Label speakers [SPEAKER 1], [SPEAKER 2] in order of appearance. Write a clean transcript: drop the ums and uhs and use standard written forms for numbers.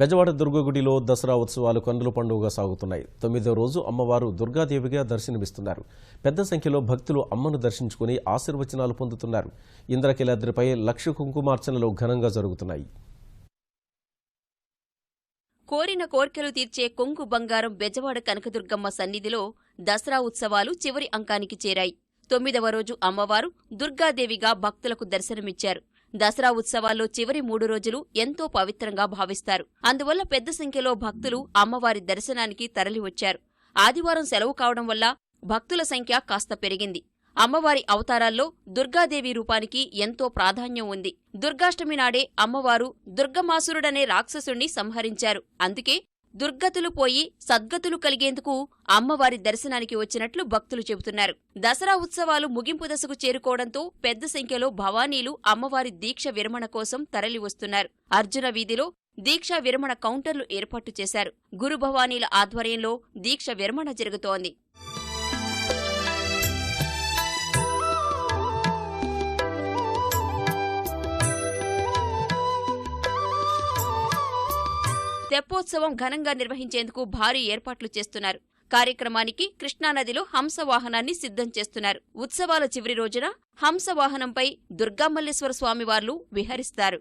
[SPEAKER 1] బెజవాడ దుర్గగుడిలో దసరా ఉత్సవాలు కన్నుల పండుగగా సాగుతున్నాయి. 9వ రోజు అమ్మవారు దుర్గాదేవిగా దర్శనమిస్తున్నారు. పెద్ద సంఖ్యలో భక్తులు అమ్మను దర్శించుకుని ఆశీర్వచనాలు పొందుతున్నారు. ఇంద్రకీలాద్రిపై లక్ష కుంకుమార్చనలు ఘనంగా జరుగుతున్నాయి.
[SPEAKER 2] కోరిన కోర్కెలు తీర్చే కొంగు బంగారం బెజవాడ కనకదుర్గమ్మ సన్నిధిలో దసరా ఉత్సవాలు చివరి అంకానికి చేరాయి. 9వ రోజు అమ్మవారు దుర్గాదేవిగా భక్తులకు దర్శనమిచ్చారు. దసరా ఉత్సవాల్లో చివరి 3 రోజులు ఎంతో పవిత్రంగా భావిస్తారు. అందువల్ల పెద్ద సంఖ్యలో భక్తులు అమ్మవారి దర్శనానికి తరలివచ్చారు. ఆదివారం సెలవు కావడం వల్ల భక్తుల సంఖ్య కాస్త పెరిగింది. అమ్మవారి అవతారాల్లో దుర్గాదేవి రూపానికి ఎంతో ప్రాధాన్యం ఉంది. దుర్గాష్టమి నాడే అమ్మవారు దుర్గమాసురుడనే రాక్షసుణ్ణి సంహరించారు. అందుకే దుర్గతులు పోయి సద్గతులు కలిగేందుకు అమ్మవారి దర్శనానికి వచ్చినట్లు భక్తులు చెబుతున్నారు. దసరా ఉత్సవాలు ముగింపు దశకు చేరుకోవడంతో పెద్ద సంఖ్యలో భవానీలు అమ్మవారి దీక్ష విరమణ కోసం తరలివస్తున్నారు. అర్జున వీధిలో దీక్షా విరమణ కౌంటర్లు ఏర్పాటు చేశారు. గురు భవానీల ఆధ్వర్యంలో దీక్ష విరమణ జరుగుతోంది. తెప్పోత్సవం ఘనంగా నిర్వహించేందుకు భారీ ఏర్పాట్లు చేస్తున్నారు. కార్యక్రమానికి కృష్ణానదిలో హంసవాహనాన్ని సిద్ధం చేస్తున్నారు. ఉత్సవాల చివరి రోజున హంసవాహనంపై దుర్గామల్లేశ్వర స్వామివార్లు విహరిస్తారు.